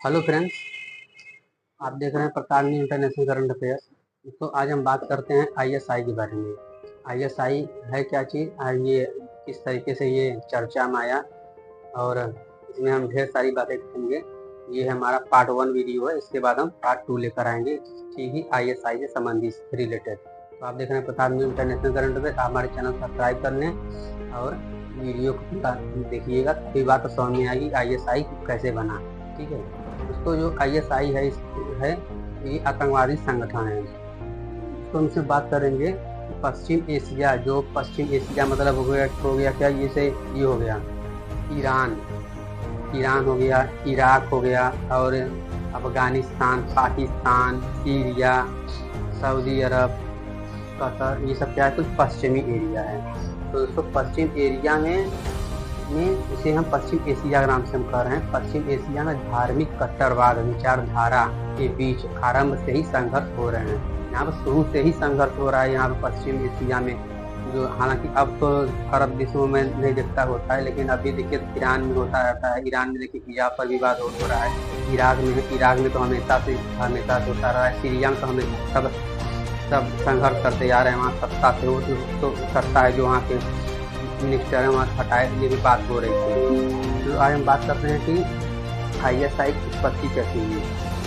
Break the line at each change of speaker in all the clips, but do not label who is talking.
Hello friends, आप देख रहे हैं Pratap new international current affairs. तो आज हम बात करते हैं आईएसआई के बारे में। आईएसआई है क्या चीज़, ये किस तरीके से ये चर्चा में आया और इसमें हम ढेर सारी बातें करेंगे। ये हमारा पार्ट 1 वीडियो है, इसके बाद हम पार्ट 2 लेकर आएंगे, ठीक ही आईएसआई से संबंधित रिलेटेड। तो आप देख रहे हैं Pratap new international current affair. आप हमारे चैनल सब्सक्राइब कर लें और वीडियो को देखिएगा, तभी बात समझ में आएगी आईएसआई कैसे बना। ठीक है, दोस्तों जो आईएसआई है ये आतंकवादी संगठन है। तो हमसे बात करेंगे पश्चिम एशिया, जो पश्चिम एशिया मतलब हो गया क्या, ये हो गया ईरान हो गया, इराक हो गया और अफगानिस्तान, पाकिस्तान, सीरिया, सऊदी अरब, कतर, ये सब क्या है, कुछ पश्चिमी एरिया है। तो दोस्तों पश्चिम एरिया में इसे हम पश्चिम एशिया के नाम से हम कह रहे हैं। पश्चिम एशिया में धार्मिक कट्टरवाद विचारधारा के बीच आरंभ से ही संघर्ष हो रहे हैं। यहाँ पर शुरू से ही संघर्ष हो रहा है यहाँ पर पश्चिम एशिया में, जो हालांकि अब तो अरब देशों में नहीं देखता होता है, लेकिन अभी देखिए ईरान में होता रहता है। ईरान में देखिए हिजाब पर विवाद हो रहा है। इराक में तो हमेशा से होता रहा है। सीरिया में तो हमें सब संघर्ष करते जा रहे हैं। वहाँ सत्ता से वो तो सत्ता है जो वहाँ के मिनिस्टर है, वहाँ हटाए, ये भी बात हो रही थी। तो आज हम बात करते हैं कि आईएसआई की उत्पत्ति कैसी हुई।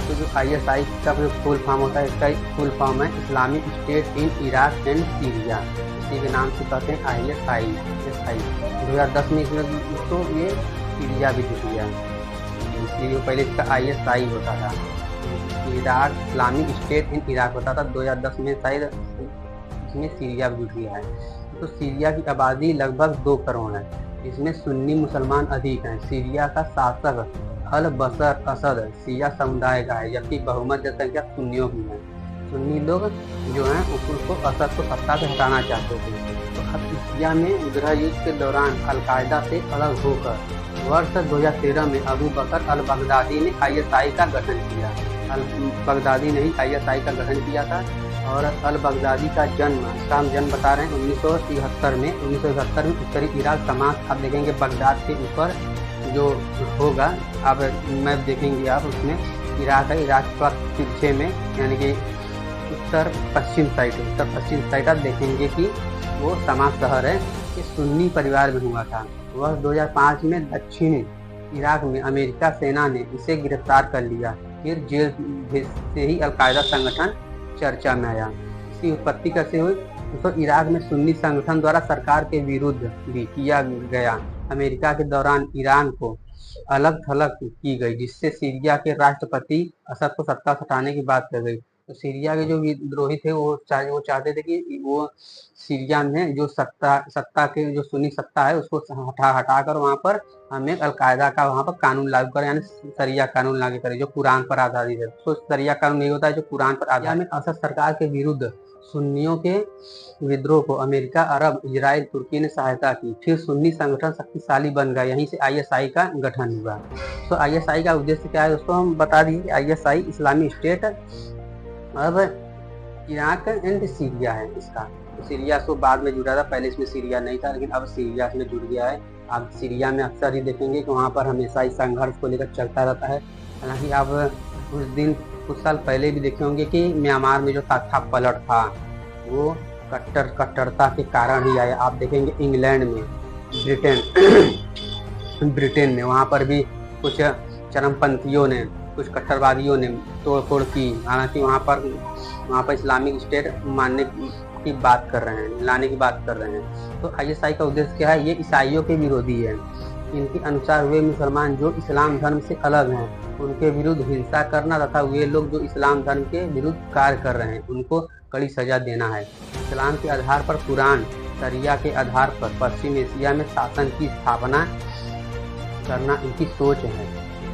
तो जो आईएसआई का जो फुल फॉर्म होता है, इसका फुल फॉर्म है Islamic state in Iraq and Syria. इसी के नाम से कहते हैं आईएसआई। 2010 में इसमें तो ये सीरिया भी जुट गया, इसलिए पहले इसका आईएसआई होता था, Iraq Islamic state in Iraq होता था। 2010 में शायद इसमें सीरिया भी जुट गया है। तो सीरिया की आबादी लगभग 2 करोड़ है। इसमें सुन्नी मुसलमान अधिक हैं। सीरिया का शासक अल बशर असद शिया समुदाय का है, जबकि बहुमत जनसंख्या सुन्नियों की है। सुन्नी लोग जो हैं उसको असद को सत्ता से हटाना चाहते थे। तो अब सीरिया में गृह युद्ध के दौरान अलकायदा से अलग होकर वर्ष 2013 में अबू बकर अल बगदादी ने आईएसआई का गठन किया। अल बगदादी ने ही आईएसआई का गठन किया था। और अल बगदादी का जन्म, इसका हम जन्म बता रहे हैं 1971 में। 1971 में उत्तरी इराक समाज, आप देखेंगे बगदाद के ऊपर जो होगा, आप मैप देखेंगे आप, उसमें इराक है। इराक का पीछे में यानी कि उत्तर पश्चिम साइड आप देखेंगे कि वो समाज शहर है। ये सुन्नी परिवार में हुआ था। वर्ष 2005 में दक्षिणी इराक में अमेरिका सेना ने इसे गिरफ्तार कर लिया। फिर जेल से ही अलकायदा संगठन चर्चा में आया। इसकी उत्पत्ति कैसे हुई? तो इराक में सुन्नी संगठन द्वारा सरकार के विरुद्ध भी किया गया। अमेरिका के दौरान ईरान को अलग थलग की गई, जिससे सीरिया के राष्ट्रपति असद को सत्ता से हटाने की बात कर गई। तो सीरिया के जो विद्रोही थे वो चाहते थे कि वो सीरिया में जो सत्ता के जो सुन्नी सत्ता है उसको हटाकर वहाँ पर हमें अलकायदा का वहाँ पर कानून लागू करें, यानी शरिया कानून लागू करें जो कुरान पर आधारित है। तो शरिया कानून नहीं होता है जो कुरान पर आधारित है। असद सरकार के विरुद्ध सुन्नियों के विद्रोह को अमेरिका, अरब, इजराइल, तुर्की ने सहायता की। फिर सुन्नी संगठन शक्तिशाली बन गया। यहीं से आईएसआई का गठन हुआ। तो आईएसआई का उद्देश्य क्या है दोस्तों, हम बता दीजिए। आईएसआई इस्लामिक स्टेट अब इराक एंड सीरिया है इसका। तो सीरिया से बाद में जुड़ा था, पहले इसमें सीरिया नहीं था, लेकिन अब सीरिया में जुड़ गया है। आप सीरिया में अक्सर ही देखेंगे कि वहाँ पर हमेशा ही संघर्ष को लेकर चलता रहता है। हालांकि आप कुछ साल पहले भी देखे होंगे कि म्यांमार में जो था पलट था, वो कट्टरता के कारण ही आया। आप देखेंगे इंग्लैंड में, ब्रिटेन में, वहाँ पर भी कुछ चरमपंथियों ने, कुछ कट्टरवादियों ने तोड़फोड़ की। हालांकि वहाँ पर इस्लामिक स्टेट मानने की बात कर रहे हैं, लाने की बात कर रहे हैं। तो आईएसआई का उद्देश्य क्या है? ये ईसाइयों के विरोधी है। इनके अनुसार वे मुसलमान जो इस्लाम धर्म से अलग हैं उनके विरुद्ध हिंसा करना तथा वे लोग जो इस्लाम धर्म के विरुद्ध कार्य कर रहे हैं उनको कड़ी सजा देना है। इस्लाम के आधार पर कुरान, शरिया के आधार पर पश्चिम एशिया में शासन की स्थापना करना इनकी सोच है।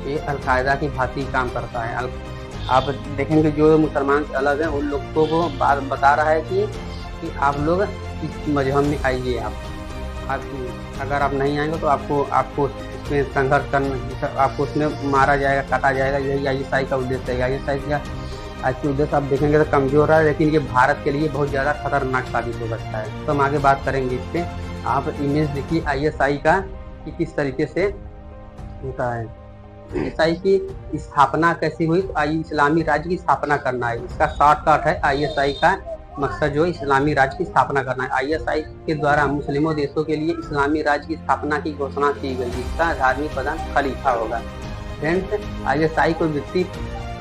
ये अलकायदा की भांति काम करता है। आप देखेंगे जो मुसलमान से अलग हैं उन लोगों को बात बता रहा है कि आप लोग इस मजहब में आइए। आप अगर आप नहीं आएंगे तो आपको इसमें संघर्ष करना, आपको उसमें मारा जाएगा, काटा जाएगा। यही आईएसआई का उद्देश्य है। आईएसआई का आज के उद्देश्य आप देखेंगे तो कमजोर है, लेकिन ये भारत के लिए बहुत ज़्यादा खतरनाक साबित हो सकता है। तो हम आगे बात करेंगे इस पर। आप इमेज देखिए आईएसआई का कि किस तरीके से होता है। आईएसआई की स्थापना कैसे हुई? तो इस्लामी राज्य की स्थापना करना है, इसका शॉर्टकट है। आईएसआई का मकसद जो इस्लामी राज्य की स्थापना करना है। आईएसआई के द्वारा मुस्लिमों देशों के लिए इस्लामी राज्य की स्थापना की घोषणा की गई, जिसका धार्मिक प्रधान खलीफा होगा। फ्रेंड्स, आईएसआई को वित्तीय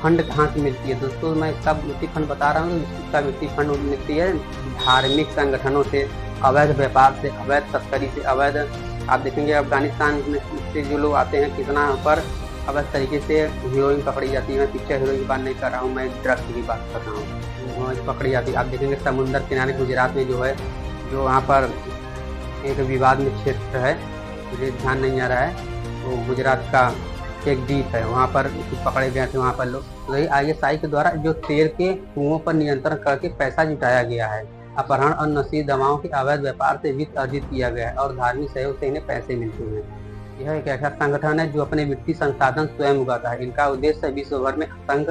फंड कहाँ से मिलती है? दोस्तों, मैं इसका वित्तीय फंड बता रहा हूँ। इसका वित्तीय फंड मिलती है धार्मिक संगठनों से, अवैध व्यापार से, अवैध तस्करी से, अवैध, आप देखेंगे अफगानिस्तान में से जो लोग आते हैं कितना यहाँ पर अवैध तरीके से हीरोइन पकड़ी जाती है। मैं पिक्चर हीरोइन की बात नहीं कर रहा हूँ, मैं ड्रग्स की बात कर रहा हूँ, पकड़ी जाती है। आप देखेंगे समुद्र किनारे गुजरात में जो है, जो वहाँ पर एक विवाद में क्षेत्र है, मुझे ध्यान नहीं आ रहा है, वो गुजरात का एक द्वीप है, वहाँ पर पकड़े गए थे वहाँ पर लोग। तो यही आईएसआई के द्वारा जो तेल के कुओं पर नियंत्रण करके पैसा जुटाया गया है, अपहरण और नशीली दवाओं के अवैध व्यापार से वित्त अर्जित किया गया है और धार्मिक सहयोग से इन्हें पैसे मिलते हैं। यह एक ऐसा संगठन है जो अपने वित्तीय संसाधन स्वयं उगाता है। इनका उद्देश्य विश्व भर में आतंक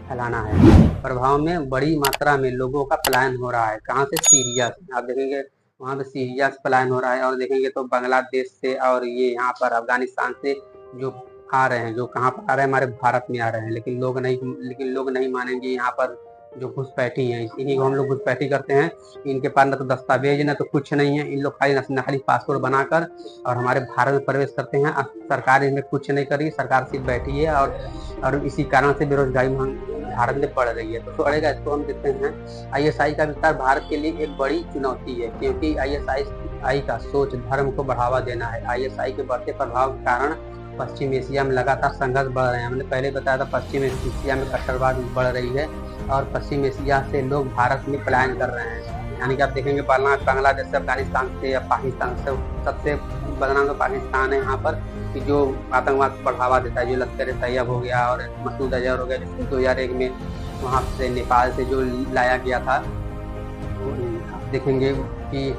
फैलाना है। प्रभाव में बड़ी मात्रा में लोगों का पलायन हो रहा है। कहाँ से? सीरिया से। आप देखेंगे वहाँ पे सीरिया से पलायन हो रहा है, और देखेंगे तो बांग्लादेश से, और ये यहाँ पर अफगानिस्तान से जो आ रहे हैं, जो कहाँ पर आ रहे हैं? हमारे भारत में आ रहे हैं। लेकिन लोग नहीं मानेंगे। यहाँ पर जो घुसपैठी हैं, इन्हीं को हम लोग घुसपैठी करते हैं। इनके पास न तो दस्तावेज न तो कुछ नहीं है। इन लोग खाली नकली पासपोर्ट बनाकर और हमारे भारत में प्रवेश करते हैं। सरकार इनमें कुछ नहीं कर रही, सरकार सिर्फ बैठी है, और इसी कारण से बेरोजगारी भारत में बढ़ रही है। तो पड़ेगा, इसको हम देखते हैं। आईएसआई का विस्तार भारत के लिए एक बड़ी चुनौती है, क्योंकि आईएसआई का सोच धर्म को बढ़ावा देना है। आईएसआई के बढ़ते प्रभाव के कारण पश्चिम एशिया में लगातार संघर्ष बढ़ रहे हैं। हमने पहले बताया था, पश्चिम एशिया में कट्टरवाद बढ़ रही है और पश्चिम एशिया से लोग भारत में पलायन कर रहे हैं। यानी कि आप देखेंगे बांग्लादेश से, अफगानिस्तान से या पाकिस्तान से, सबसे बदनाम तो पाकिस्तान है यहाँ पर, कि जो आतंकवाद को बढ़ावा देता है। जो लश्कर तैयब हो गया और मसूद अजहर हो गया, जिसको 2001 में वहाँ से नेपाल से जो लाया गया था। देखेंगे कि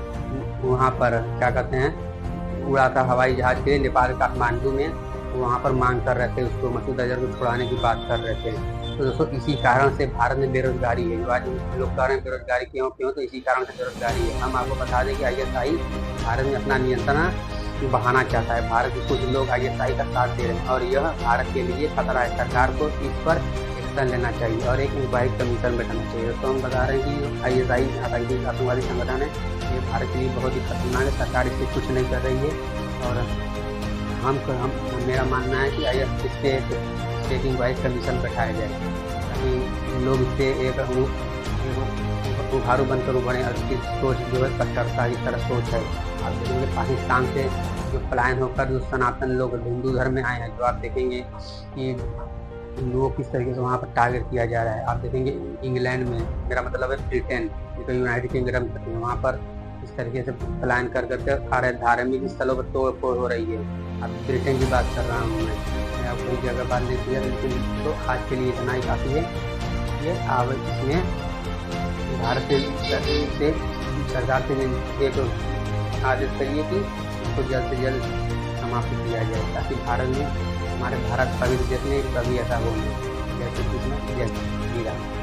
वहाँ पर क्या कहते हैं, उड़ा था हवाई जहाज के लिए नेपाल काठमांडू में, वहाँ पर मांग कर रहे थे उसको, मसूद अजहर को छुड़ाने की बात कर रहे थे। तो दोस्तों, इसी कारण से भारत में बेरोजगारी है। जो आज लोग कह रहे हैं बेरोजगारी क्यों, तो इसी कारण से बेरोजगारी है। हम आपको बता दें कि आईएसआई भारत में अपना नियंत्रण बढ़ाना चाहता है। भारत के कुछ लोग आईएसआई का साथ दे रहे हैं और यह भारत के लिए खतरा है। सरकार को इस पर एक्शन लेना चाहिए और एक इंक्वायरी कमीशन बैठाना चाहिए। तो हम बता रहे हैं कि आईएसआई आतंकवादी संगठन है, ये भारत के लिए बहुत ही खतरनाक है। सरकार इससे कुछ नहीं कर रही है और मेरा मानना है कि इस पर एक इंक्वायरी कमीशन बैठाया जाए, ताकि लोग इससे एक उभारू बनकर उभरें। और इसकी सोच जो है कट्टरता की तरह सोच है। आप देखेंगे पाकिस्तान से जो पलायन होकर जो सनातन लोग हिंदू धर्म में आए हैं, जो आप देखेंगे कि लोगों किस तरीके से वहाँ पर टारगेट किया जा रहा है। आप देखेंगे इंग्लैंड में, मेरा मतलब है ब्रिटेन, जो यूनाइटेड किंगडम कहते हैं, वहाँ पर इस तरीके से पलायन कर करके धार्मिक स्थलों पर तोड़ फोड़ हो रही है। अब ब्रिटेन की बात कर रहा हूँ मैं आपको की अगर बात नहीं किया, लेकिन तो आज के लिए इतना ही काफ़ी है। ये अब इसमें भारत से सरकार से एक आदेश करिए कि इसको जल्द से जल्द समाप्त किया जाए, ताकि भारत में, हमारे भारत पवित्र देश में कभी ऐसा हो नहीं। जैसे कृष्ण जय श्री राम।